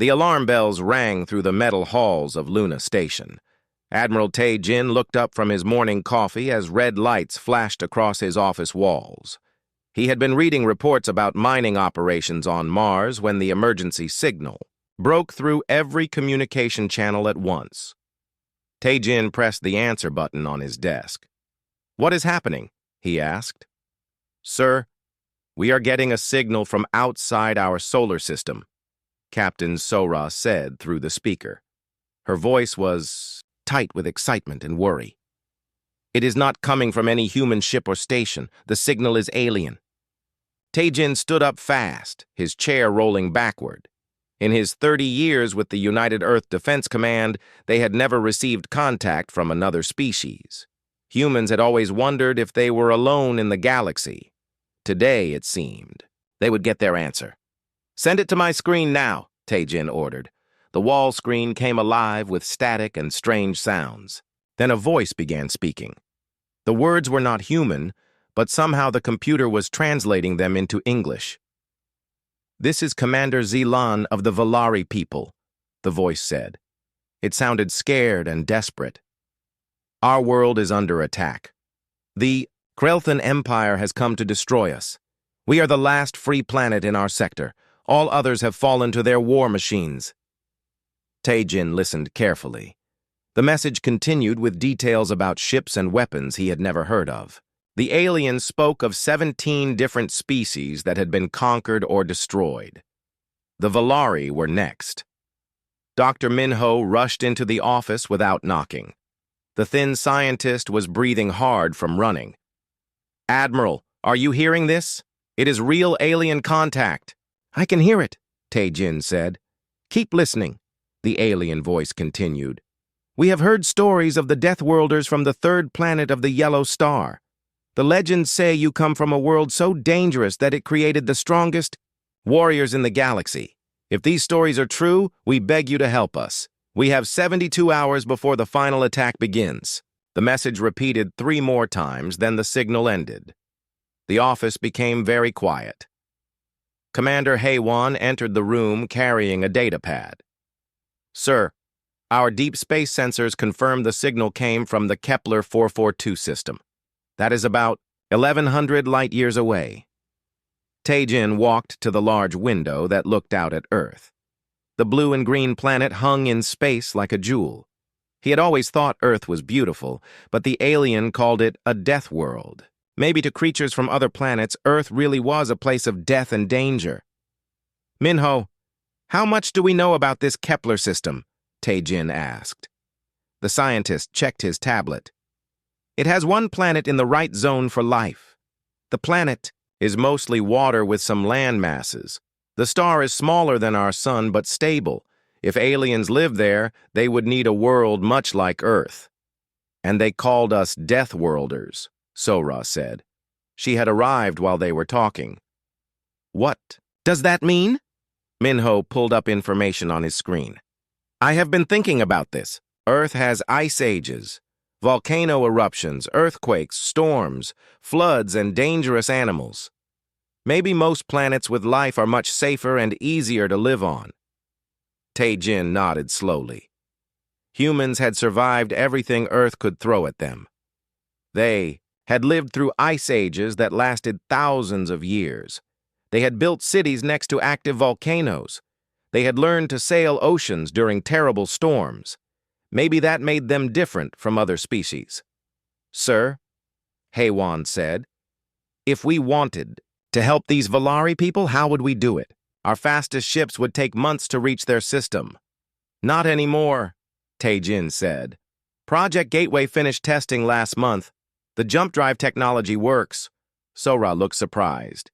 The alarm bells rang through the metal halls of Luna Station. Admiral Tae-jin looked up from his morning coffee as red lights flashed across his office walls. He had been reading reports about mining operations on Mars when the emergency signal broke through every communication channel at once. Tae-jin pressed the answer button on his desk. "What is happening?" he asked. "Sir, we are getting a signal from outside our solar system," Captain Sora said through the speaker. Her voice was tight with excitement and worry. "It is not coming from any human ship or station. The signal is alien." Tae-jin stood up fast, his chair rolling backward. In his 30 years with the United Earth Defense Command, they had never received contact from another species. Humans had always wondered if they were alone in the galaxy. Today, it seemed, they would get their answer. "Send it to my screen now," Tae-jin ordered. The wall screen came alive with static and strange sounds. Then a voice began speaking. The words were not human, but somehow the computer was translating them into English. "This is Commander Zilan of the Valari people," the voice said. It sounded scared and desperate. "Our world is under attack. The Krelthan Empire has come to destroy us. We are the last free planet in our sector. All others have fallen to their war machines." Tae-jin listened carefully. The message continued with details about ships and weapons he had never heard of. The aliens spoke of 17 different species that had been conquered or destroyed. The Valari were next. Dr. Minho rushed into the office without knocking. The thin scientist was breathing hard from running. "Admiral, are you hearing this? It is real alien contact." "I can hear it," Tae-jin said. "Keep listening," the alien voice continued. "We have heard stories of the Deathworlders from the third planet of the Yellow Star. The legends say you come from a world so dangerous that it created the strongest warriors in the galaxy. If these stories are true, we beg you to help us. We have 72 hours before the final attack begins." The message repeated 3 more times, then the signal ended. The office became very quiet. Commander Haewon entered the room carrying a datapad. "Sir, our deep space sensors confirm the signal came from the Kepler 442 system. That is about 1,100 light-years away." Tae-jin walked to the large window that looked out at Earth. The blue and green planet hung in space like a jewel. He had always thought Earth was beautiful, but the alien called it a death world. Maybe to creatures from other planets, Earth really was a place of death and danger. "Minho, how much do we know about this Kepler system?" Tae-jin asked. The scientist checked his tablet. "It has one planet in the right zone for life. The planet is mostly water with some land masses. The star is smaller than our sun but stable. If aliens lived there, they would need a world much like Earth. And they called us Deathworlders," Sora said. She had arrived while they were talking. "What does that mean?" Minho pulled up information on his screen. "I have been thinking about this. Earth has ice ages, volcano eruptions, earthquakes, storms, floods, and dangerous animals. Maybe most planets with life are much safer and easier to live on." Tae-jin nodded slowly. Humans had survived everything Earth could throw at them. They had lived through ice ages that lasted thousands of years. They had built cities next to active volcanoes. They had learned to sail oceans during terrible storms. Maybe that made them different from other species. "Sir," Haewon said, "if we wanted to help these Valari people, how would we do it? Our fastest ships would take months to reach their system." "Not anymore," Tae-jin said. "Project Gateway finished testing last month. The jump drive technology works." Sora looked surprised.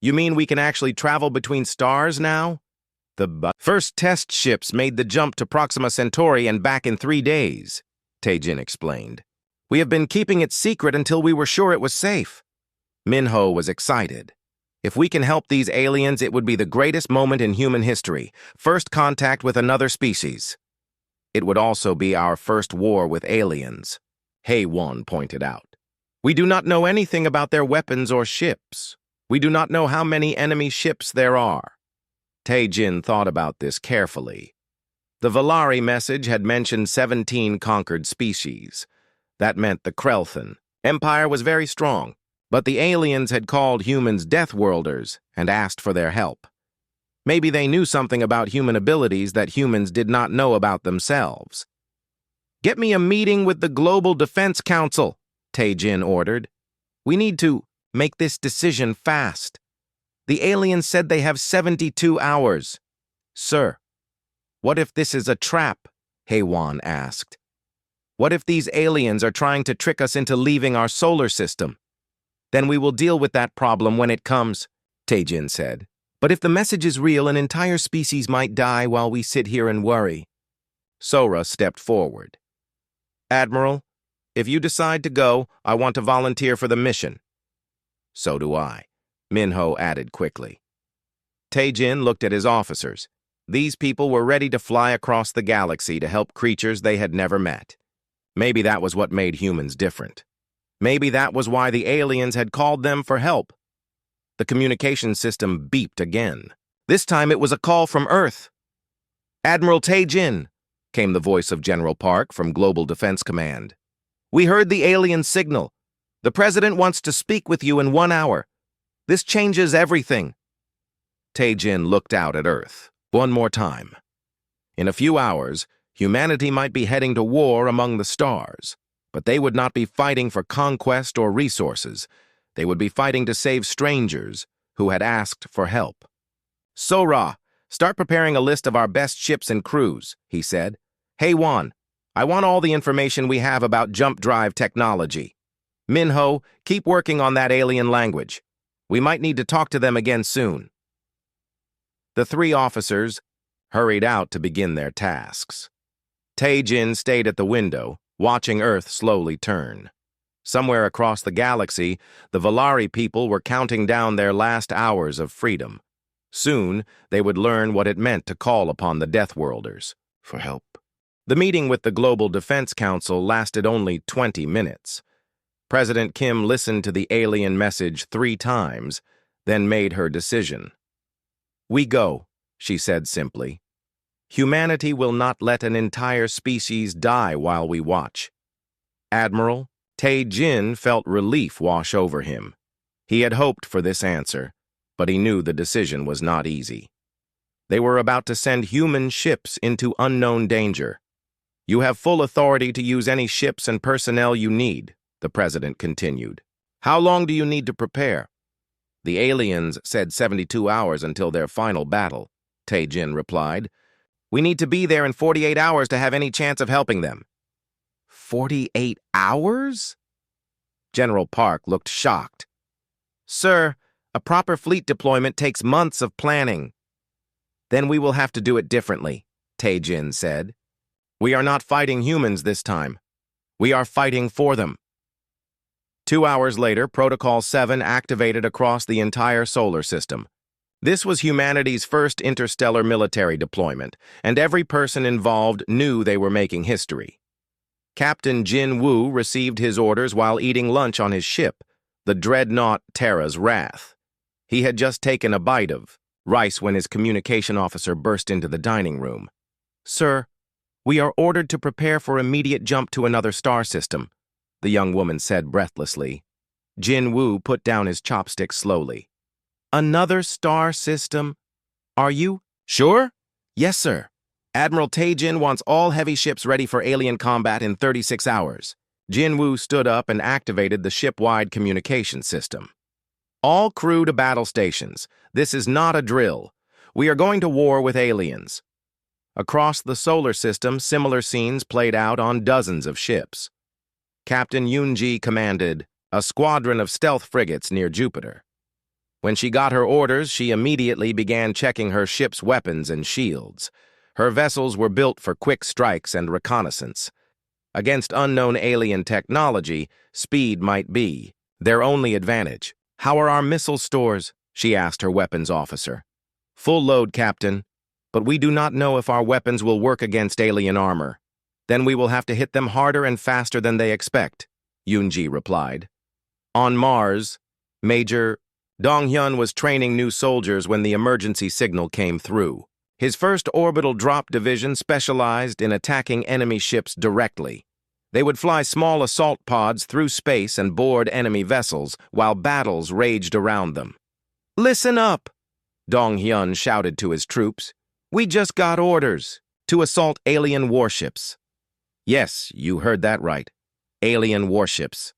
"You mean we can actually travel between stars now?" "The first test ships made the jump to Proxima Centauri and back in 3 days," Tae-jin explained. "We have been keeping it secret until we were sure it was safe." Minho was excited. "If we can help these aliens, it would be the greatest moment in human history. First contact with another species. It would also be our first war with aliens," Haewon pointed out. "We do not know anything about their weapons or ships. We do not know how many enemy ships there are." Tae-jin thought about this carefully. The Valari message had mentioned 17 conquered species. That meant the Krelthan Empire was very strong, but the aliens had called humans Deathworlders and asked for their help. Maybe they knew something about human abilities that humans did not know about themselves. "Get me a meeting with the Global Defense Council," Tae-jin ordered. "We need to make this decision fast. The aliens said they have 72 hours. "Sir, what if this is a trap?" Haewon asked. "What if these aliens are trying to trick us into leaving our solar system?" "Then we will deal with that problem when it comes," Tae-jin said. "But if the message is real, an entire species might die while we sit here and worry." Sora stepped forward. "Admiral, if you decide to go, I want to volunteer for the mission." "So do I," Minho added quickly. Tae-jin looked at his officers. These people were ready to fly across the galaxy to help creatures they had never met. Maybe that was what made humans different. Maybe that was why the aliens had called them for help. The communication system beeped again. This time it was a call from Earth. "Admiral Tae-jin," came the voice of General Park from Global Defense Command. "We heard the alien signal. The President wants to speak with you in 1 hour. This changes everything." Tae-jin looked out at Earth one more time. In a few hours, humanity might be heading to war among the stars, but they would not be fighting for conquest or resources. They would be fighting to save strangers who had asked for help. "Sora, start preparing a list of our best ships and crews," he said. "Haewon, I want all the information we have about jump drive technology. Minho, keep working on that alien language. We might need to talk to them again soon." The 3 officers hurried out to begin their tasks. Tae-jin stayed at the window, watching Earth slowly turn. Somewhere across the galaxy, the Valari people were counting down their last hours of freedom. Soon, they would learn what it meant to call upon the Deathworlders for help. The meeting with the Global Defense Council lasted only 20 minutes. President Kim listened to the alien message 3 times, then made her decision. "We go," she said simply. "Humanity will not let an entire species die while we watch." Admiral Tae-jin felt relief wash over him. He had hoped for this answer, but he knew the decision was not easy. They were about to send human ships into unknown danger. "You have full authority to use any ships and personnel you need," the president continued. "How long do you need to prepare?" "The aliens said 72 hours until their final battle," Tae-jin replied. "We need to be there in 48 hours to have any chance of helping them." 48 hours? General Park looked shocked. "Sir, a proper fleet deployment takes months of planning." "Then we will have to do it differently," Tae-jin said. "We are not fighting humans this time. We are fighting for them." 2 hours later, Protocol 7 activated across the entire solar system. This was humanity's first interstellar military deployment, and every person involved knew they were making history. Captain Jin Woo received his orders while eating lunch on his ship, the dreadnought Terra's Wrath. He had just taken a bite of rice when his communication officer burst into the dining room. "Sir, we are ordered to prepare for immediate jump to another star system," the young woman said breathlessly. Jin Woo put down his chopstick slowly. "Another star system? Are you sure?" "Yes, sir. Admiral Tae-jin wants all heavy ships ready for alien combat in 36 hours. Jin Woo stood up and activated the ship-wide communication system. "All crew to battle stations. This is not a drill. We are going to war with aliens." Across the solar system, similar scenes played out on dozens of ships. Captain Yoonji commanded a squadron of stealth frigates near Jupiter. When she got her orders, she immediately began checking her ship's weapons and shields. Her vessels were built for quick strikes and reconnaissance. Against unknown alien technology, speed might be their only advantage. "How are our missile stores?" she asked her weapons officer. "Full load, Captain, but we do not know if our weapons will work against alien armor. Then we will have to hit them harder and faster than they expect," Yoonji replied. On Mars, Major Dong-hyun was training new soldiers when the emergency signal came through. His first orbital drop division specialized in attacking enemy ships directly. They would fly small assault pods through space and board enemy vessels while battles raged around them. "Listen up!" Dong-hyun shouted to his troops. "We just got orders to assault alien warships." Yes, you heard that right. Alien warships.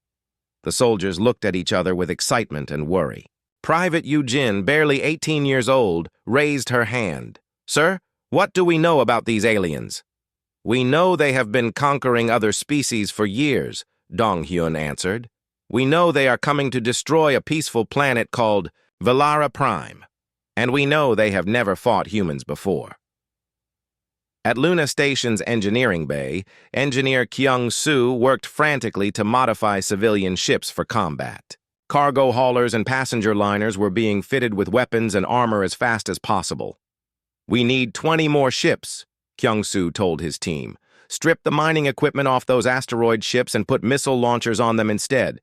The soldiers looked at each other with excitement and worry. Private Yujin, barely 18 years old, raised her hand. "Sir, what do we know about these aliens?" "We know they have been conquering other species for years," Dong-hyun answered. "We know they are coming to destroy a peaceful planet called Velara Prime. And we know they have never fought humans before." At Luna Station's engineering bay, engineer Kyung-soo worked frantically to modify civilian ships for combat. Cargo haulers and passenger liners were being fitted with weapons and armor as fast as possible. "We need 20 more ships," Kyung-soo told his team. "Strip the mining equipment off those asteroid ships and put missile launchers on them instead."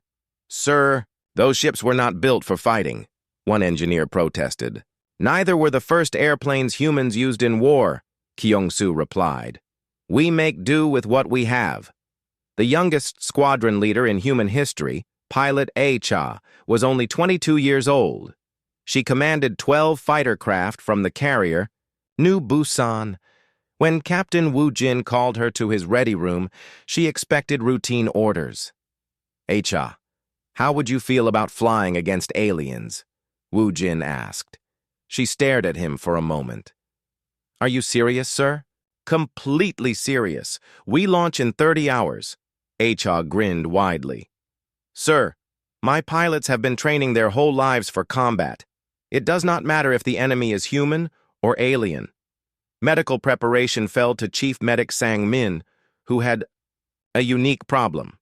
"Sir, those ships were not built for fighting," one engineer protested. "Neither were the first airplanes humans used in war," Kyung-soo replied. "We make do with what we have." The youngest squadron leader in human history, Pilot A-cha, was only 22 years old. She commanded 12 fighter craft from the carrier, New Busan. When Captain Woo-jin called her to his ready room, she expected routine orders. "A-cha, how would you feel about flying against aliens?" Woo-jin asked. She stared at him for a moment. "Are you serious, sir?" "Completely serious. We launch in 30 hours. A-cha grinned widely. "Sir, my pilots have been training their whole lives for combat. It does not matter if the enemy is human or alien." Medical preparation fell to Chief Medic Sang-min, who had a unique problem.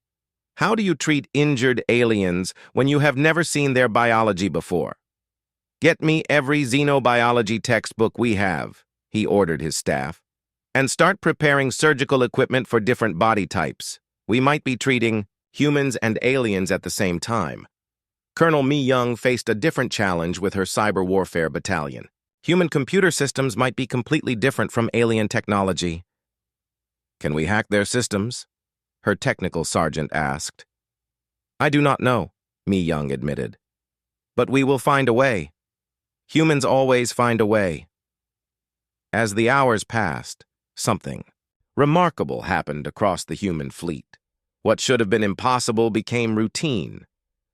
"How do you treat injured aliens when you have never seen their biology before?" "Get me every xenobiology textbook we have," he ordered his staff, "and start preparing surgical equipment for different body types. We might be treating humans and aliens at the same time." Colonel Mi-young faced a different challenge with her cyber warfare battalion. Human computer systems might be completely different from alien technology. "Can we hack their systems?" her technical sergeant asked. "I do not know," Mi-young admitted. "But we will find a way. Humans always find a way." As the hours passed, something remarkable happened across the human fleet. What should have been impossible became routine.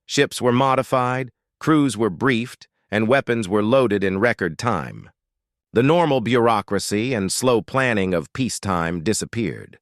Ships were modified, crews were briefed, and weapons were loaded in record time. The normal bureaucracy and slow planning of peacetime disappeared.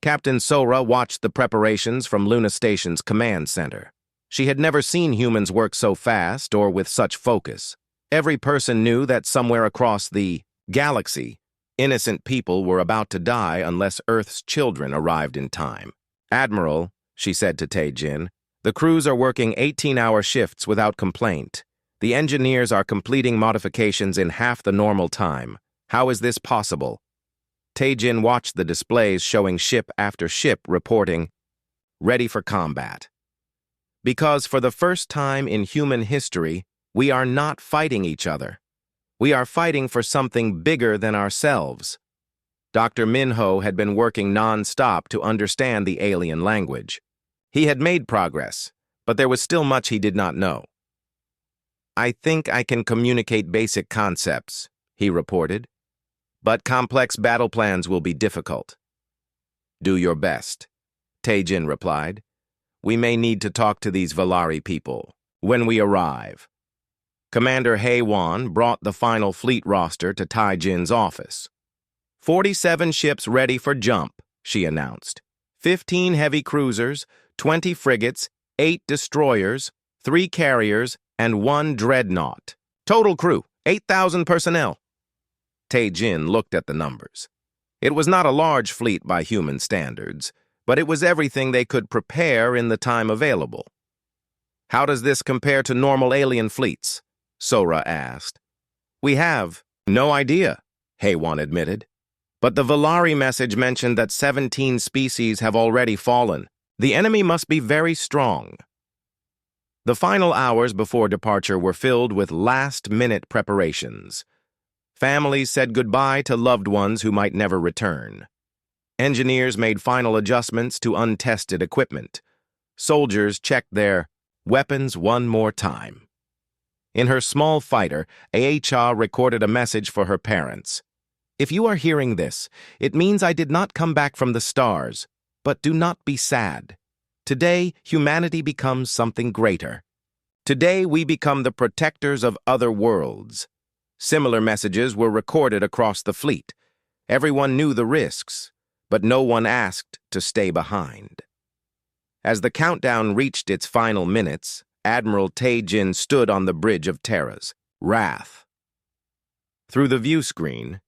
Captain Sora watched the preparations from Luna Station's command center. She had never seen humans work so fast or with such focus. Every person knew that somewhere across the galaxy, innocent people were about to die unless Earth's children arrived in time. "Admiral," she said to Tae-jin, "the crews are working 18-hour shifts without complaint. The engineers are completing modifications in half the normal time. How is this possible?" Tae-jin watched the displays showing ship after ship reporting, "Ready for combat." Because for the first time in human history, we are not fighting each other. We are fighting for something bigger than ourselves. Dr. Minho had been working non-stop to understand the alien language. He had made progress, but there was still much he did not know. "I think I can communicate basic concepts," he reported. "But complex battle plans will be difficult." "Do your best," Tae-jin replied. "We may need to talk to these Valari people when we arrive." Commander Hae-won brought the final fleet roster to Tae-jin's office. 47 ships ready for jump, she announced. 15 heavy cruisers, 20 frigates, 8 destroyers, 3 carriers, and 1 dreadnought. Total crew, 8,000 personnel. Tae-jin looked at the numbers. It was not a large fleet by human standards, but it was everything they could prepare in the time available. "How does this compare to normal alien fleets?" Sora asked. "We have no idea," Hae-won admitted. "But the Valari message mentioned that 17 species have already fallen. The enemy must be very strong." The final hours before departure were filled with last-minute preparations. Families said goodbye to loved ones who might never return. Engineers made final adjustments to untested equipment. Soldiers checked their weapons one more time. In her small fighter, Acha recorded a message for her parents. "If you are hearing this, it means I did not come back from the stars, but do not be sad. Today, humanity becomes something greater. Today, we become the protectors of other worlds." Similar messages were recorded across the fleet. Everyone knew the risks, but no one asked to stay behind. As the countdown reached its final minutes, Admiral Tae-jin stood on the bridge of Terra's Wrath. Through the view screen,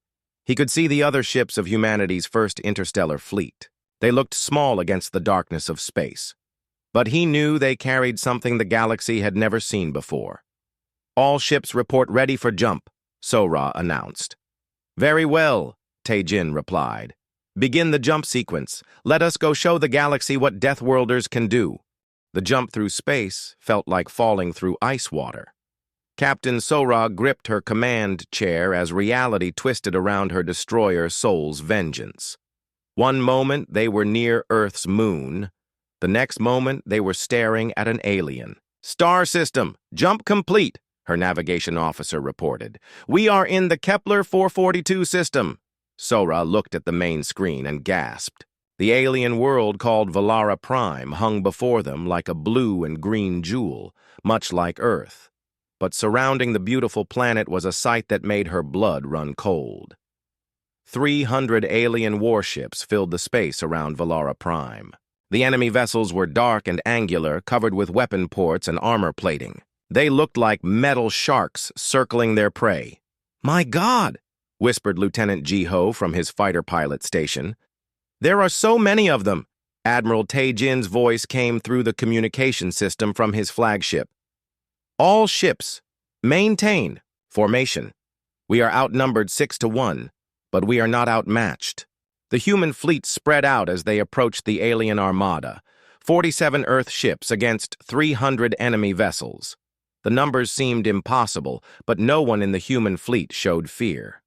he could see the other ships of humanity's first interstellar fleet. They looked small against the darkness of space, but he knew they carried something the galaxy had never seen before. "All ships report ready for jump," Sora announced. "Very well," Tae-jin replied. "Begin the jump sequence. Let us go show the galaxy what Deathworlders can do." The jump through space felt like falling through ice water. Captain Sora gripped her command chair as reality twisted around her destroyer Soul's vengeance. One moment they were near Earth's moon. The next moment they were staring at an alien. "Star system, jump complete," her navigation officer reported. "We are in the Kepler 442 system." Sora looked at the main screen and gasped. The alien world called Valara Prime hung before them like a blue and green jewel, much like Earth. But surrounding the beautiful planet was a sight that made her blood run cold. 300 alien warships filled the space around Valara Prime. The enemy vessels were dark and angular, covered with weapon ports and armor plating. They looked like metal sharks circling their prey. "My God!" whispered Lieutenant Ji-ho from his fighter pilot station. "There are so many of them." Admiral Tae-jin's voice came through the communication system from his flagship. "All ships, maintain formation. We are outnumbered 6-1, but we are not outmatched." The human fleet spread out as they approached the alien armada, 47 Earth ships against 300 enemy vessels. The numbers seemed impossible, but no one in the human fleet showed fear.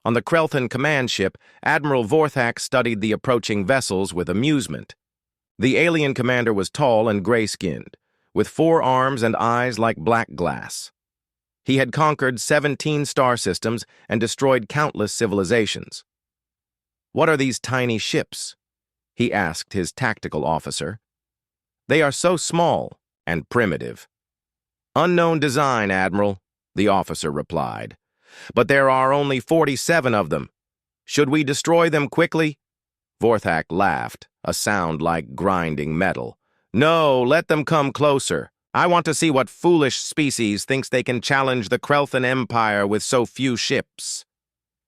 On the Krelthan command ship, Admiral Vorthak studied the approaching vessels with amusement. The alien commander was tall and gray-skinned, with 4 arms and eyes like black glass. He had conquered 17 star systems and destroyed countless civilizations. "What are these tiny ships?" he asked his tactical officer. "They are so small and primitive." "Unknown design, Admiral," the officer replied. "But there are only 47 of them. Should we destroy them quickly?" Vorthak laughed, a sound like grinding metal. "No, let them come closer. I want to see what foolish species thinks they can challenge the Krelthan Empire with so few ships."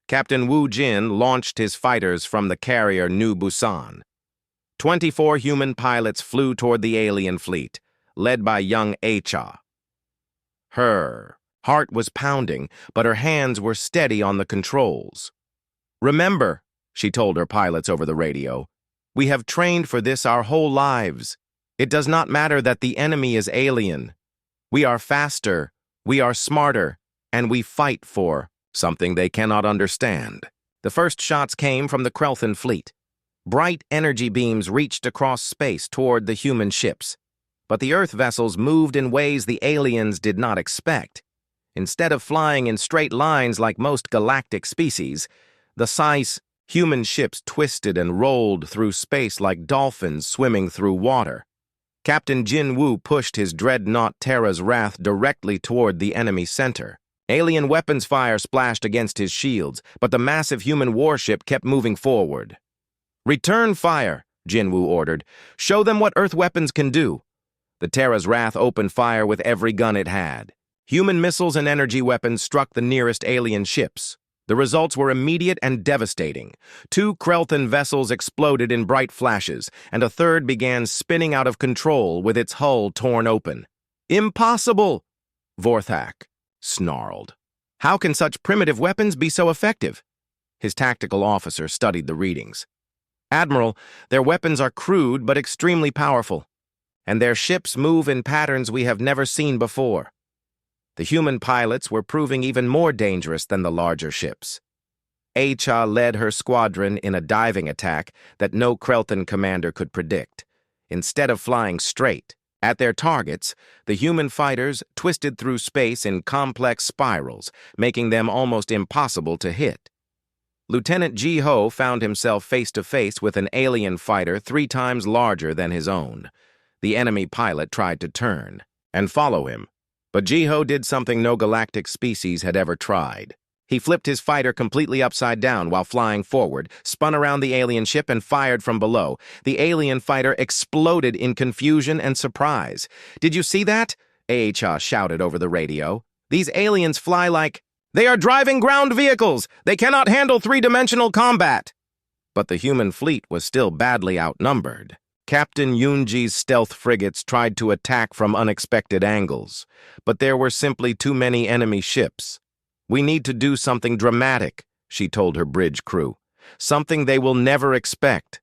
Captain Wu Jin launched his fighters from the carrier New Busan. 24 human pilots flew toward the alien fleet, led by young Acha. Her heart was pounding, but her hands were steady on the controls. "Remember," she told her pilots over the radio, "we have trained for this our whole lives. It does not matter that the enemy is alien. We are faster, we are smarter, and we fight for something they cannot understand." The first shots came from the Krelthan fleet. Bright energy beams reached across space toward the human ships. But the Earth vessels moved in ways the aliens did not expect. Instead of flying in straight lines like most galactic species, the Sci's human ships twisted and rolled through space like dolphins swimming through water. Captain Jin Woo pushed his dreadnought Terra's Wrath directly toward the enemy center. Alien weapons fire splashed against his shields, but the massive human warship kept moving forward. "Return fire," Jin Woo ordered. "Show them what Earth weapons can do." The Terra's Wrath opened fire with every gun it had. Human missiles and energy weapons struck the nearest alien ships. The results were immediate and devastating. 2 Krelthan vessels exploded in bright flashes, and a third began spinning out of control with its hull torn open. "Impossible!" Vorthak snarled. "How can such primitive weapons be so effective?" His tactical officer studied the readings. "Admiral, their weapons are crude but extremely powerful. and their ships move in patterns we have never seen before. The human pilots were proving even more dangerous than the larger ships. HFY led her squadron in a diving attack that no Krelthan commander could predict. Instead of flying straight at their targets, the human fighters twisted through space in complex spirals, making them almost impossible to hit. Lieutenant Ji-ho found himself face-to-face with an alien fighter 3 times larger than his own. The enemy pilot tried to turn and follow him, but Ji-ho did something no galactic species had ever tried. He flipped his fighter completely upside down while flying forward, spun around the alien ship, and fired from below. The alien fighter exploded in confusion and surprise. "Did you see that?" HFY shouted over the radio. "These aliens fly like... They are driving ground vehicles! They cannot handle 3-dimensional combat!" But the human fleet was still badly outnumbered. Captain Yoonji's stealth frigates tried to attack from unexpected angles, but there were simply too many enemy ships. "We need to do something dramatic," she told her bridge crew. "Something they will never expect.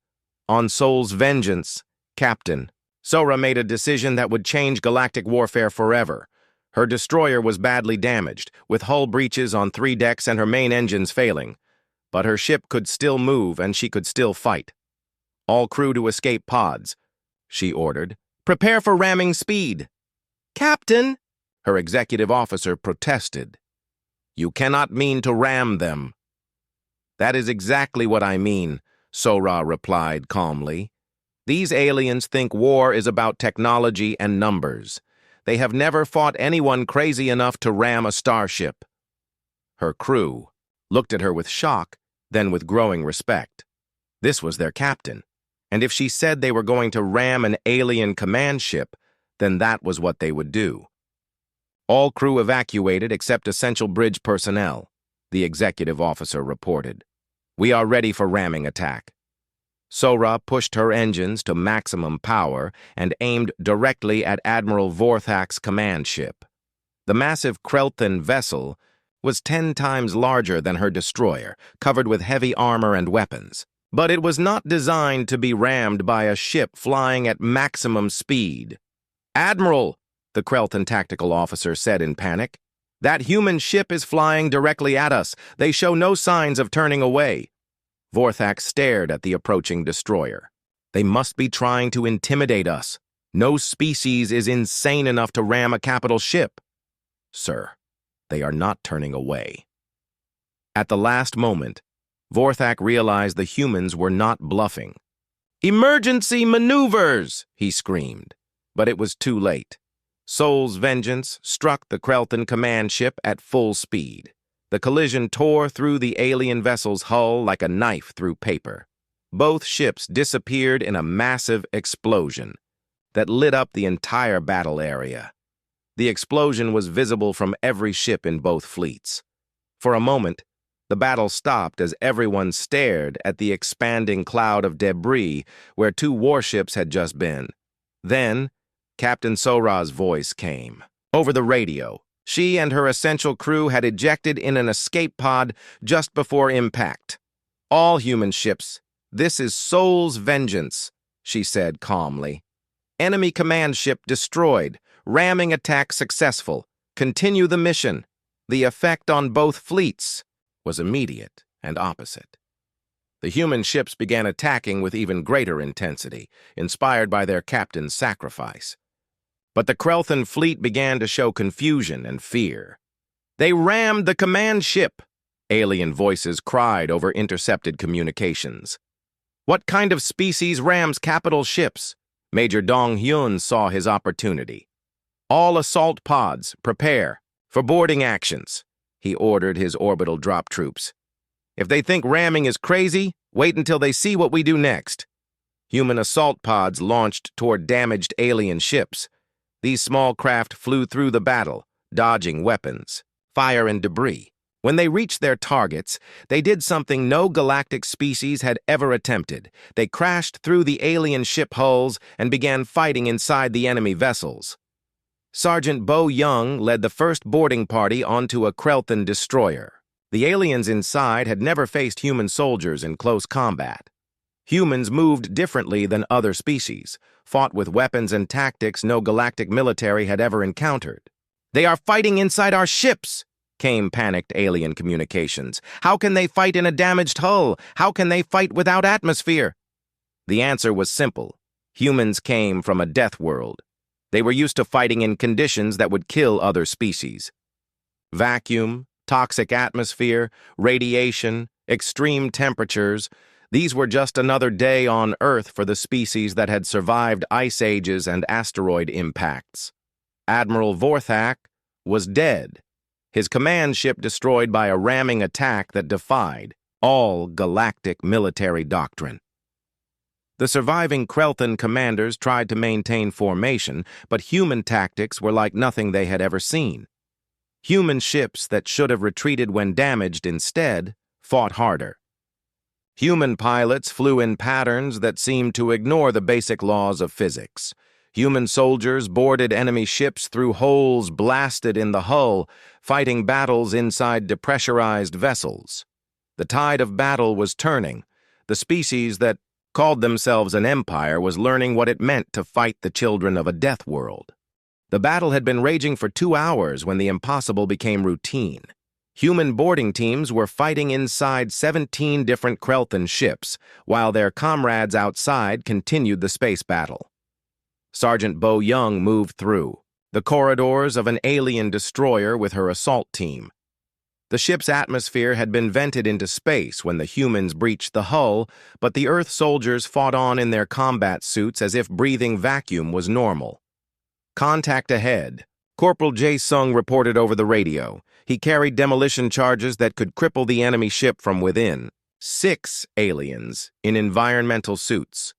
On Seoul's vengeance, Captain." Sora made a decision that would change galactic warfare forever. Her destroyer was badly damaged, with hull breaches on 3 decks and her main engines failing. But her ship could still move and she could still fight. "All crew to escape pods," she ordered. "Prepare for ramming speed." "Captain," her executive officer protested. "You cannot mean to ram them." "That is exactly what I mean," Sora replied calmly. "These aliens think war is about technology and numbers. They have never fought anyone crazy enough to ram a starship." Her crew looked at her with shock, then with growing respect. This was their captain, and if she said they were going to ram an alien command ship, then that was what they would do. "All crew evacuated except essential bridge personnel," the executive officer reported. "We are ready for ramming attack." Sora pushed her engines to maximum power and aimed directly at Admiral Vorthak's command ship. The massive Krelthan vessel was 10 times larger than her destroyer, covered with heavy armor and weapons. But it was not designed to be rammed by a ship flying at maximum speed. "Admiral," the Krelthan tactical officer said in panic, "that human ship is flying directly at us. They show no signs of turning away." Vorthak stared at the approaching destroyer. "They must be trying to intimidate us. No species is insane enough to ram a capital ship." "Sir, they are not turning away." At the last moment, Vorthak realized the humans were not bluffing. "Emergency maneuvers!" he screamed. But it was too late. Seoul's vengeance struck the Krelthan command ship at full speed. The collision tore through the alien vessel's hull like a knife through paper. Both ships disappeared in a massive explosion that lit up the entire battle area. The explosion was visible from every ship in both fleets. For a moment, the battle stopped as everyone stared at the expanding cloud of debris where 2 warships had just been. Then, Captain Sora's voice came. Over the radio, she and her essential crew had ejected in an escape pod just before impact. "All human ships, this is Seoul's vengeance," she said calmly. "Enemy command ship destroyed. Ramming attack successful. Continue the mission." The effect on both fleets was immediate and opposite. The human ships began attacking with even greater intensity, inspired by their captain's sacrifice. But the Krelthan fleet began to show confusion and fear. "They rammed the command ship," alien voices cried over intercepted communications. "What kind of species rams capital ships?" Major Dong-hyun saw his opportunity. "All assault pods, prepare for boarding actions," he ordered his orbital drop troops. "If they think ramming is crazy, wait until they see what we do next." Human assault pods launched toward damaged alien ships. These small craft flew through the battle, dodging weapons, fire, and debris. When they reached their targets, they did something no galactic species had ever attempted. They crashed through the alien ship hulls and began fighting inside the enemy vessels. Sergeant Bo Young led the first boarding party onto a Krelthan destroyer. The aliens inside had never faced human soldiers in close combat. Humans moved differently than other species, fought with weapons and tactics no galactic military had ever encountered. "They are fighting inside our ships!" came panicked alien communications. "How can they fight in a damaged hull? How can they fight without atmosphere?" The answer was simple. Humans came from a death world. They were used to fighting in conditions that would kill other species. Vacuum, toxic atmosphere, radiation, extreme temperatures, these were just another day on Earth for the species that had survived ice ages and asteroid impacts. Admiral Vorthak was dead, his command ship destroyed by a ramming attack that defied all galactic military doctrine. The surviving Krelthan commanders tried to maintain formation, but human tactics were like nothing they had ever seen. Human ships that should have retreated when damaged instead fought harder. Human pilots flew in patterns that seemed to ignore the basic laws of physics. Human soldiers boarded enemy ships through holes blasted in the hull, fighting battles inside depressurized vessels. The tide of battle was turning. The species that called themselves an empire was learning what it meant to fight the children of a death world. The battle had been raging for 2 hours when the impossible became routine. Human boarding teams were fighting inside 17 different Krelthan ships, while their comrades outside continued the space battle. Sergeant Bo Young moved through the corridors of an alien destroyer with her assault team. The ship's atmosphere had been vented into space when the humans breached the hull, but the Earth soldiers fought on in their combat suits as if breathing vacuum was normal. "Contact ahead," Corporal Jae Sung reported over the radio. He carried demolition charges that could cripple the enemy ship from within. 6 aliens in environmental suits.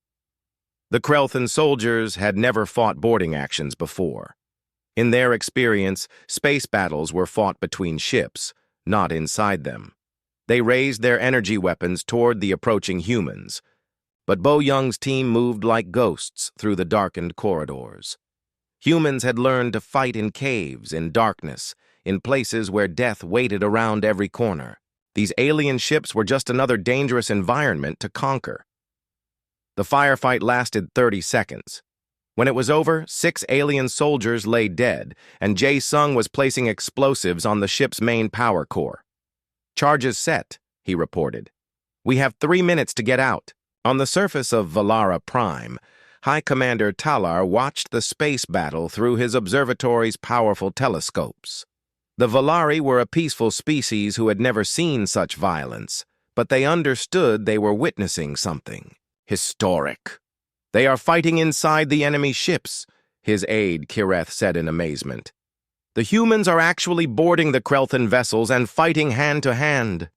The Krelthan soldiers had never fought boarding actions before. In their experience, space battles were fought between ships, not inside them. They raised their energy weapons toward the approaching humans. But Bo Young's team moved like ghosts through the darkened corridors. Humans had learned to fight in caves, in darkness, in places where death waited around every corner. These alien ships were just another dangerous environment to conquer. The firefight lasted 30 seconds. When it was over, 6 alien soldiers lay dead, and Jae Sung was placing explosives on the ship's main power core. "Charges set," he reported. "We have 3 minutes to get out." On the surface of Valara Prime, High Commander Talar watched the space battle through his observatory's powerful telescopes. The Valari were a peaceful species who had never seen such violence, but they understood they were witnessing something historic. "They are fighting inside the enemy ships," his aide Kireth said in amazement. "The humans are actually boarding the Krelthan vessels and fighting hand to hand."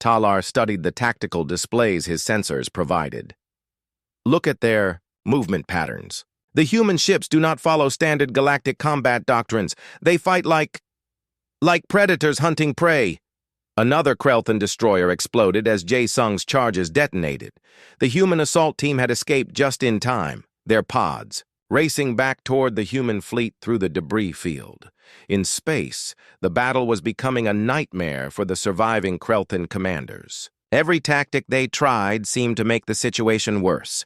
Talar studied the tactical displays his sensors provided. "Look at their movement patterns. The human ships do not follow standard galactic combat doctrines. They fight like predators hunting prey." Another Krelthan destroyer exploded as Jae Sung's charges detonated. The human assault team had escaped just in time, their pods, racing back toward the human fleet through the debris field. In space, the battle was becoming a nightmare for the surviving Krelthan commanders. Every tactic they tried seemed to make the situation worse.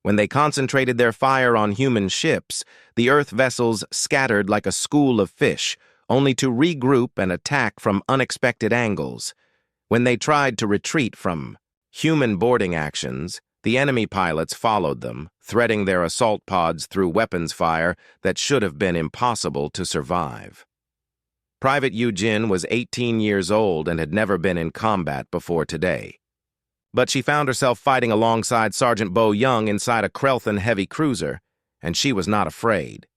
When they concentrated their fire on human ships, the Earth vessels scattered like a school of fish, only to regroup and attack from unexpected angles. When they tried to retreat from human boarding actions, the enemy pilots followed them, threading their assault pods through weapons fire that should have been impossible to survive. Private Yujin was 18 years old and had never been in combat before today. But she found herself fighting alongside Sergeant Bo Young inside a Krelthan heavy cruiser, and she was not afraid.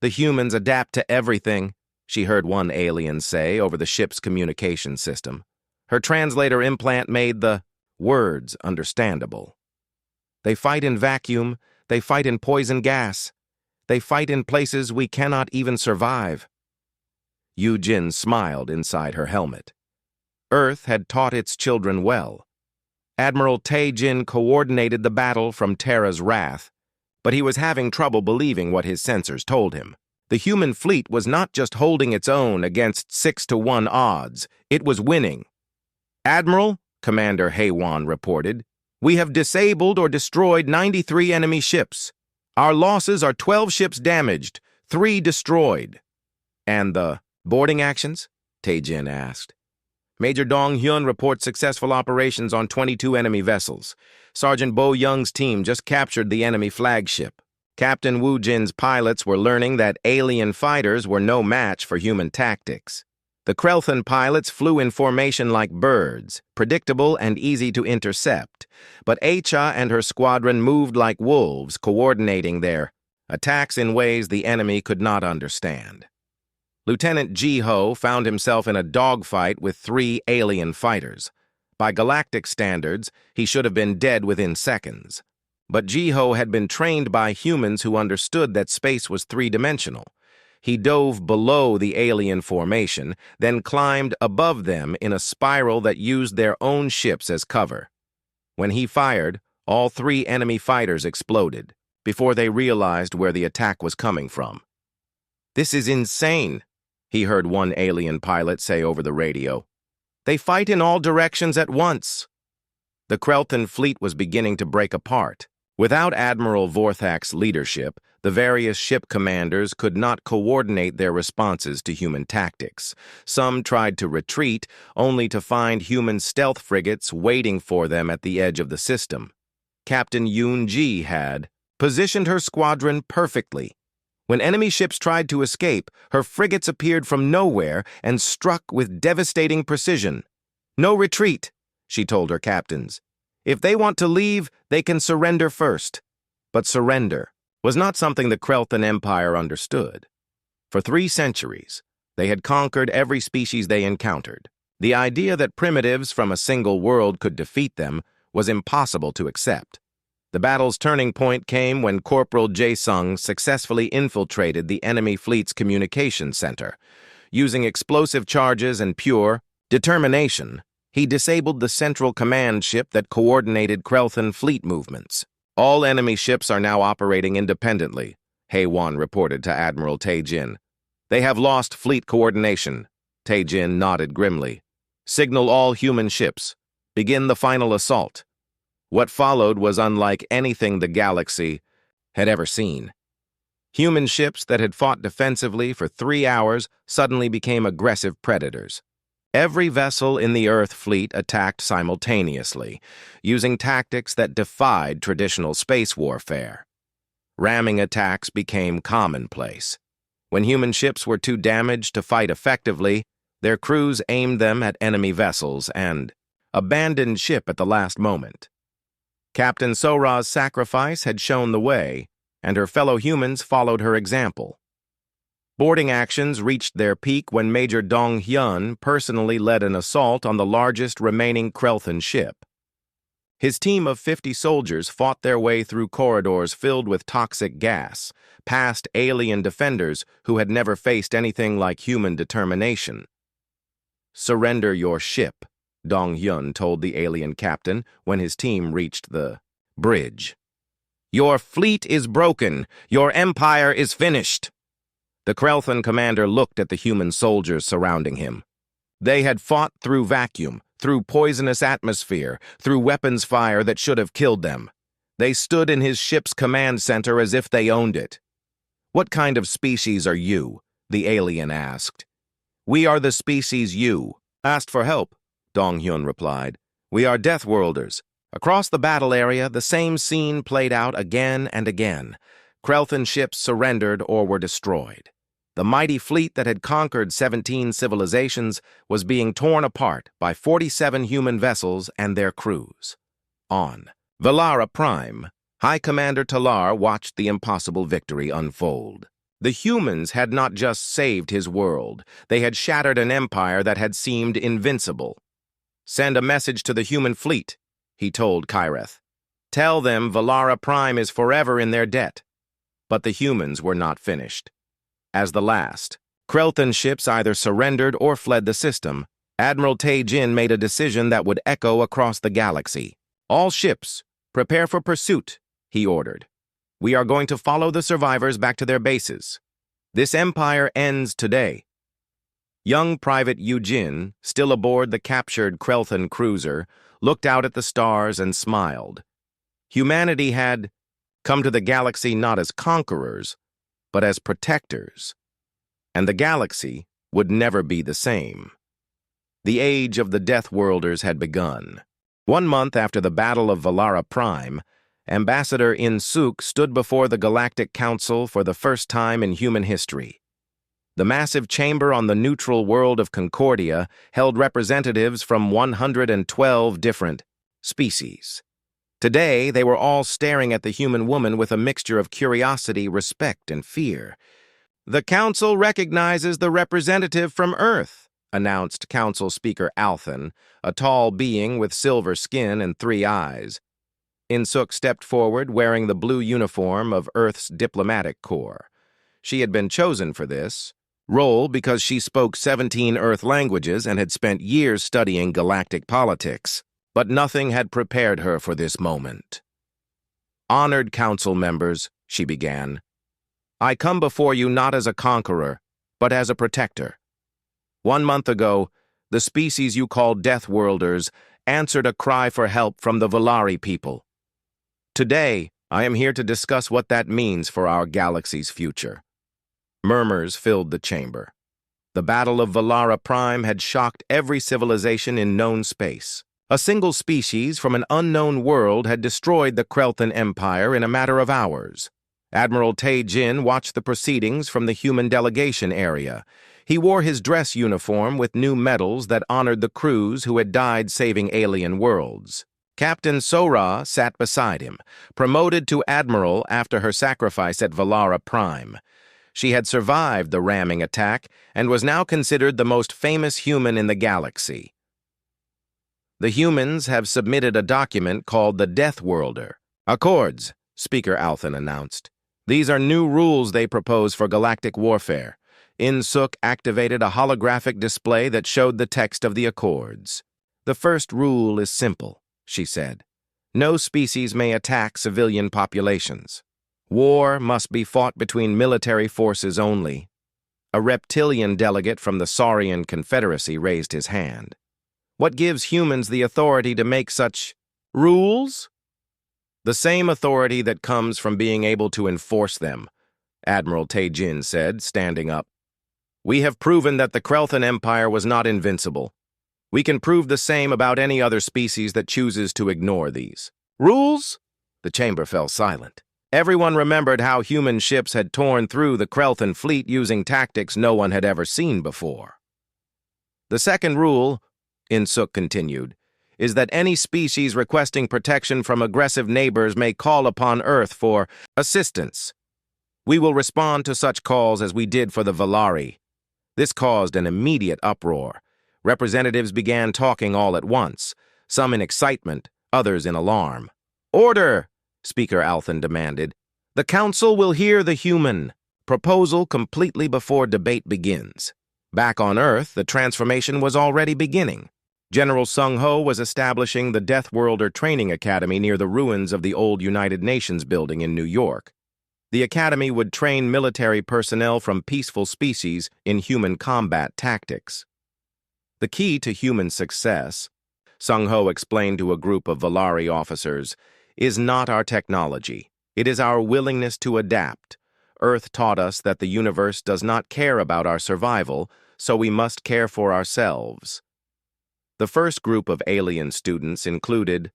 "The humans adapt to everything," she heard one alien say over the ship's communication system. Her translator implant made the words understandable. "They fight in vacuum, they fight in poison gas, they fight in places we cannot even survive." Yujin smiled inside her helmet. Earth had taught its children well. Admiral Tae-jin coordinated the battle from Terra's wrath, but he was having trouble believing what his sensors told him. The human fleet was not just holding its own against 6-to-1 odds, it was winning. "Admiral," Commander Haewon reported, We have disabled or destroyed 93 enemy ships. Our losses are 12 ships damaged, 3 destroyed." "And the boarding actions?" Tae-jin asked. "Major Dong-hyun reports successful operations on 22 enemy vessels. Sergeant Bo-young's team just captured the enemy flagship. Captain Woo-jin's pilots were learning that alien fighters were no match for human tactics. The Krelthan pilots flew in formation like birds, predictable and easy to intercept, but Acha and her squadron moved like wolves, coordinating their attacks in ways the enemy could not understand. Lieutenant Ji-ho found himself in a dogfight with 3 alien fighters. By galactic standards, he should have been dead within seconds. But Ji-ho had been trained by humans who understood that space was 3-dimensional. He dove below the alien formation, then climbed above them in a spiral that used their own ships as cover. When he fired, all 3 enemy fighters exploded, before they realized where the attack was coming from. "This is insane," he heard one alien pilot say over the radio. "They fight in all directions at once." The Krelthan fleet was beginning to break apart. Without Admiral Vorthak's leadership, the various ship commanders could not coordinate their responses to human tactics. Some tried to retreat, only to find human stealth frigates waiting for them at the edge of the system. Captain Yoon-ji had positioned her squadron perfectly. When enemy ships tried to escape, her frigates appeared from nowhere and struck with devastating precision. "No retreat," she told her captains. "If they want to leave, they can surrender first." But surrender was not something the Krelthan Empire understood. For 3 centuries, they had conquered every species they encountered. The idea that primitives from a single world could defeat them was impossible to accept. The battle's turning point came when Corporal Jae-sung successfully infiltrated the enemy fleet's communication center. Using explosive charges and pure determination, he disabled the central command ship that coordinated Krelthan fleet movements. "All enemy ships are now operating independently," Hae-won reported to Admiral Tae-jin. "They have lost fleet coordination." Tae-jin nodded grimly. "Signal all human ships. Begin the final assault." What followed was unlike anything the galaxy had ever seen. Human ships that had fought defensively for 3 hours suddenly became aggressive predators. Every vessel in the Earth fleet attacked simultaneously, using tactics that defied traditional space warfare. Ramming attacks became commonplace. When human ships were too damaged to fight effectively, their crews aimed them at enemy vessels and abandoned ship at the last moment. Captain Sora's sacrifice had shown the way, and her fellow humans followed her example. Boarding actions reached their peak when Major Dong-hyun personally led an assault on the largest remaining Krelthan ship. His team of 50 soldiers fought their way through corridors filled with toxic gas, past alien defenders who had never faced anything like human determination. "Surrender your ship," Dong-hyun told the alien captain when his team reached the bridge. "Your fleet is broken. Your empire is finished." The Krelthan commander looked at the human soldiers surrounding him. They had fought through vacuum, through poisonous atmosphere, through weapons fire that should have killed them. They stood in his ship's command center as if they owned it. "What kind of species are you?" the alien asked. "We are the species you asked for help," Dong-hyun replied. "We are Deathworlders." Across the battle area, the same scene played out again and again. Krelthan ships surrendered or were destroyed. The mighty fleet that had conquered 17 civilizations was being torn apart by 47 human vessels and their crews. On Valara Prime, High Commander Talar watched the impossible victory unfold. The humans had not just saved his world, they had shattered an empire that had seemed invincible. "Send a message to the human fleet," he told Kyreth. "Tell them Valara Prime is forever in their debt." But the humans were not finished. As the last Krelthan ships either surrendered or fled the system, Admiral Tae-jin made a decision that would echo across the galaxy. "All ships, prepare for pursuit," he ordered. "We are going to follow the survivors back to their bases. This empire ends today." Young Private Eugene, still aboard the captured Krelthan cruiser, looked out at the stars and smiled. Humanity had come to the galaxy not as conquerors, but as protectors. And the galaxy would never be the same. The age of the Deathworlders had begun. 1 month after the Battle of Valara Prime, Ambassador In-Suk stood before the Galactic Council for the first time in human history. The massive chamber on the neutral world of Concordia held representatives from 112 different species. Today, they were all staring at the human woman with a mixture of curiosity, respect, and fear. "The Council recognizes the representative from Earth," announced Council Speaker Althan, a tall being with silver skin and 3 eyes. In-Suk stepped forward wearing the blue uniform of Earth's diplomatic corps. She had been chosen for this role because she spoke 17 Earth languages and had spent years studying galactic politics. But nothing had prepared her for this moment. "Honored Council members," she began, "I come before you not as a conqueror, but as a protector. 1 month ago, the species you call Deathworlders answered a cry for help from the Valari people. Today, I am here to discuss what that means for our galaxy's future." Murmurs filled the chamber. The Battle of Valara Prime had shocked every civilization in known space. A single species from an unknown world had destroyed the Krelthan Empire in a matter of hours. Admiral Tae-Jin watched the proceedings from the human delegation area. He wore his dress uniform with new medals that honored the crews who had died saving alien worlds. Captain Sora sat beside him, promoted to admiral after her sacrifice at Valara Prime. She had survived the ramming attack and was now considered the most famous human in the galaxy. "The humans have submitted a document called the Deathworlder Accords," Speaker Althan announced. "These are new rules they propose for galactic warfare." In-Suk activated a holographic display that showed the text of the Accords. "The first rule is simple," she said. "No species may attack civilian populations. War must be fought between military forces only." A reptilian delegate from the Saurian Confederacy raised his hand. "What gives humans the authority to make such rules?" "The same authority that comes from being able to enforce them," Admiral Tae-Jin said, standing up. "We have proven that the Krelthan Empire was not invincible. We can prove the same about any other species that chooses to ignore these rules." The chamber fell silent. Everyone remembered how human ships had torn through the Krelthan fleet using tactics no one had ever seen before. "The second rule," In-Suk continued, "is that any species requesting protection from aggressive neighbors may call upon Earth for assistance. We will respond to such calls as we did for the Valari." This caused an immediate uproar. Representatives began talking all at once, some in excitement, others in alarm. "Order!" Speaker Althan demanded. "The Council will hear the human proposal completely before debate begins." Back on Earth, the transformation was already beginning. General Sung-Ho was establishing the Deathworlder Training Academy near the ruins of the old United Nations building in New York. The academy would train military personnel from peaceful species in human combat tactics. "The key to human success," Sung-Ho explained to a group of Valari officers, "is not our technology. It is our willingness to adapt. Earth taught us that the universe does not care about our survival, so we must care for ourselves." The first group of alien students included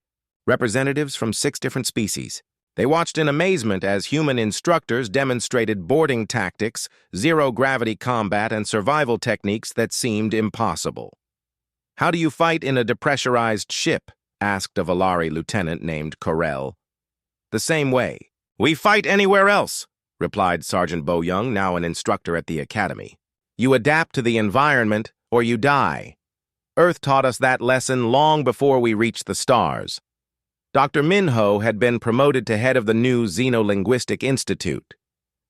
representatives from 6 different species. They watched in amazement as human instructors demonstrated boarding tactics, zero-gravity combat, and survival techniques that seemed impossible. "How do you fight in a depressurized ship?" asked a Valari lieutenant named Corell. "The same way. We fight anywhere else," replied Sergeant Bo-Young, now an instructor at the academy. "You adapt to the environment, or you die. Earth taught us that lesson long before we reached the stars." Dr. Minho had been promoted to head of the new Xenolinguistic Institute.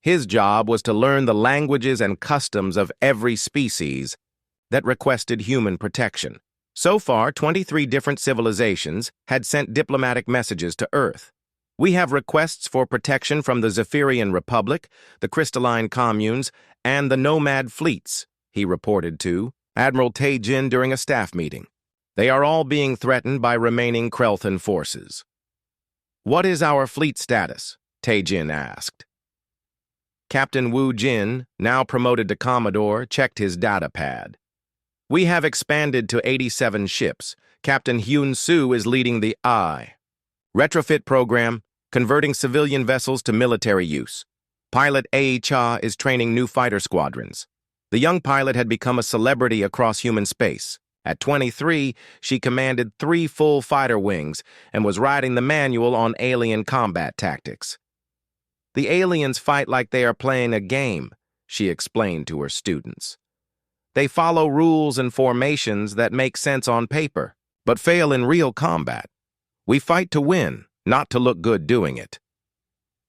His job was to learn the languages and customs of every species that requested human protection. So far, 23 different civilizations had sent diplomatic messages to Earth. "We have requests for protection from the Zephyrian Republic, the Crystalline Communes, and the Nomad Fleets," he reported to Admiral Tae-jin during a staff meeting. They are all being threatened by remaining Krelthan forces. What is our fleet status? Tae-jin asked. Captain Woo Jin, now promoted to Commodore, checked his data pad. We have expanded to 87 ships. Captain Hyun Soo is leading the retrofit program, converting civilian vessels to military use. Pilot Ae Cha is training new fighter squadrons. The young pilot had become a celebrity across human space. At 23, she commanded 3 full fighter wings and was writing the manual on alien combat tactics. The aliens fight like they are playing a game, she explained to her students. They follow rules and formations that make sense on paper, but fail in real combat. We fight to win, not to look good doing it.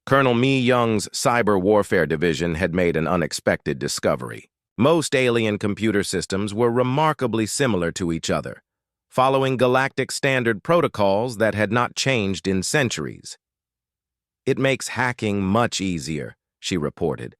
Colonel Mi Young's Cyber Warfare Division had made an unexpected discovery. Most alien computer systems were remarkably similar to each other, following galactic standard protocols that had not changed in centuries. It makes hacking much easier, she reported,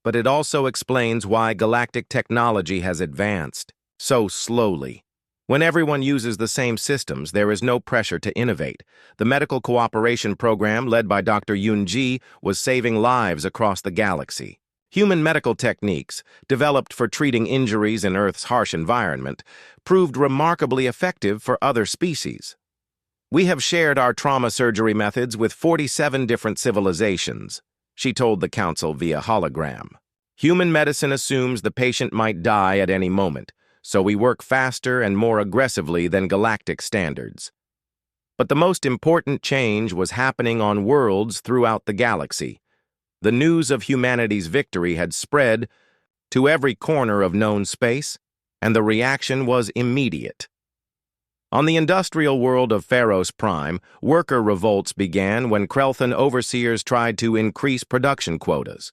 but it also explains why galactic technology has advanced so slowly. When everyone uses the same systems, there is no pressure to innovate. The medical cooperation program led by Dr. Yoon Ji was saving lives across the galaxy. Human medical techniques, developed for treating injuries in Earth's harsh environment, proved remarkably effective for other species. We have shared our trauma surgery methods with 47 different civilizations, she told the council via hologram. Human medicine assumes the patient might die at any moment, so we work faster and more aggressively than galactic standards. But the most important change was happening on worlds throughout the galaxy. The news of humanity's victory had spread to every corner of known space, and the reaction was immediate. On the industrial world of Pharos Prime, worker revolts began when Krelthan overseers tried to increase production quotas.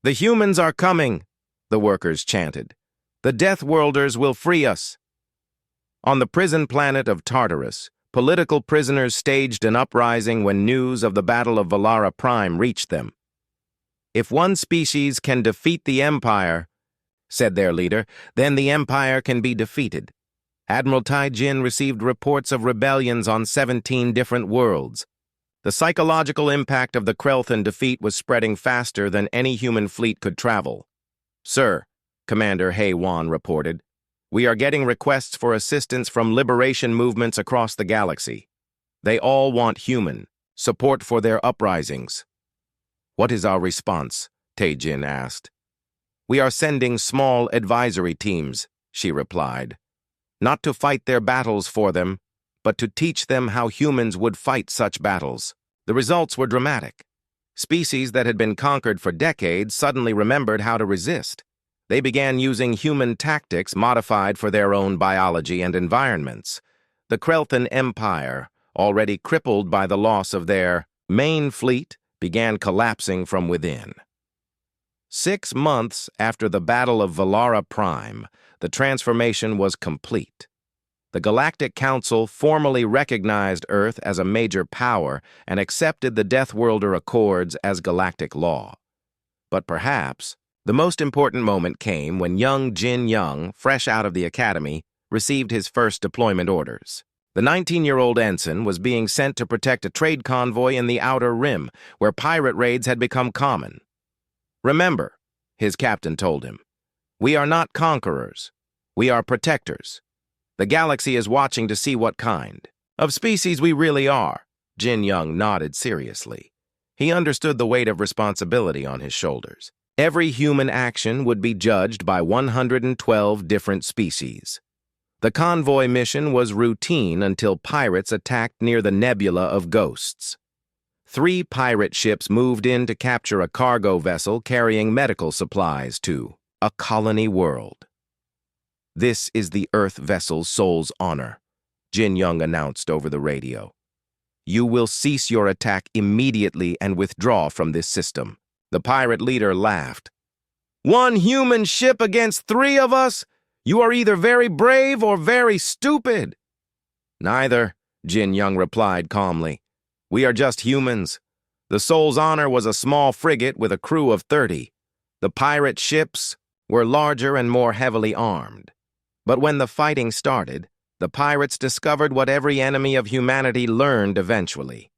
"The humans are coming," the workers chanted. "The Deathworlders will free us." On the prison planet of Tartarus, political prisoners staged an uprising when news of the Battle of Valara Prime reached them. "If one species can defeat the Empire," said their leader, "then the Empire can be defeated." Admiral Tae-jin received reports of rebellions on 17 different worlds. The psychological impact of the Krelthan defeat was spreading faster than any human fleet could travel. "Sir," Commander Hae-won reported, "we are getting requests for assistance from liberation movements across the galaxy. They all want human support for their uprisings." "What is our response?" Tae-jin asked. "We are sending small advisory teams," she replied. "Not to fight their battles for them, but to teach them how humans would fight such battles." The results were dramatic. Species that had been conquered for decades suddenly remembered how to resist. They began using human tactics modified for their own biology and environments. The Krelthan Empire, already crippled by the loss of their main fleet, began collapsing from within. 6 months after the Battle of Valara Prime, the transformation was complete. The Galactic Council formally recognized Earth as a major power and accepted the Deathworlder Accords as galactic law. But perhaps the most important moment came when young Jin Young, fresh out of the academy, received his first deployment orders. The 19-year-old ensign was being sent to protect a trade convoy in the Outer Rim, where pirate raids had become common. "Remember," his captain told him, "we are not conquerors. We are protectors. The galaxy is watching to see what kind of species we really are." Jin Young nodded seriously. He understood the weight of responsibility on his shoulders. Every human action would be judged by 112 different species. The convoy mission was routine until pirates attacked near the Nebula of Ghosts. 3 pirate ships moved in to capture a cargo vessel carrying medical supplies to a colony world. "This is the Earth vessel's soul's honor," Jin Young announced over the radio. "You will cease your attack immediately and withdraw from this system." The pirate leader laughed. "1 human ship against 3 of us? You are either very brave or very stupid." "Neither," Jin Young replied calmly. "We are just humans. The Soul's Honor was a small frigate with a crew of 30. The pirate ships were larger and more heavily armed. But when the fighting started, the pirates discovered what every enemy of humanity learned eventually.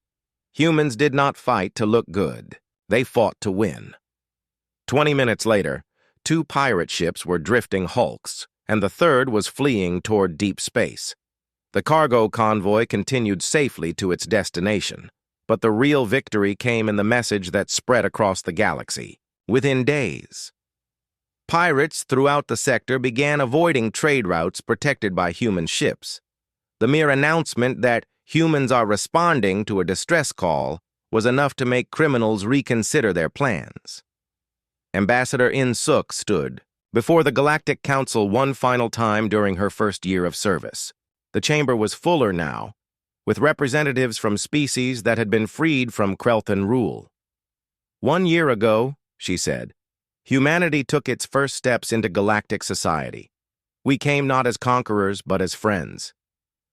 Humans did not fight to look good. They fought to win. 20 minutes later, 2 pirate ships were drifting hulks, and the third was fleeing toward deep space. The cargo convoy continued safely to its destination, but the real victory came in the message that spread across the galaxy. Within days, pirates throughout the sector began avoiding trade routes protected by human ships. The mere announcement that humans are responding to a distress call was enough to make criminals reconsider their plans. Ambassador In Suk stood before the Galactic Council one final time during her first year of service. The chamber was fuller now, with representatives from species that had been freed from Krelthan rule. 1 year ago, she said, humanity took its first steps into galactic society. We came not as conquerors, but as friends.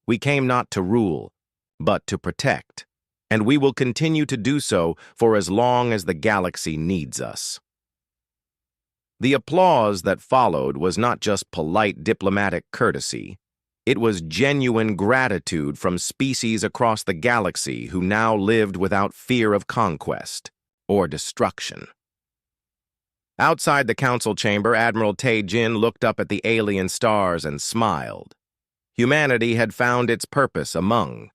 We came not to rule, but to protect, and we will continue to do so for as long as the galaxy needs us. The applause that followed was not just polite diplomatic courtesy. It was genuine gratitude from species across the galaxy who now lived without fear of conquest or destruction. Outside the council chamber, Admiral Tae Jin looked up at the alien stars and smiled. Humanity had found its purpose among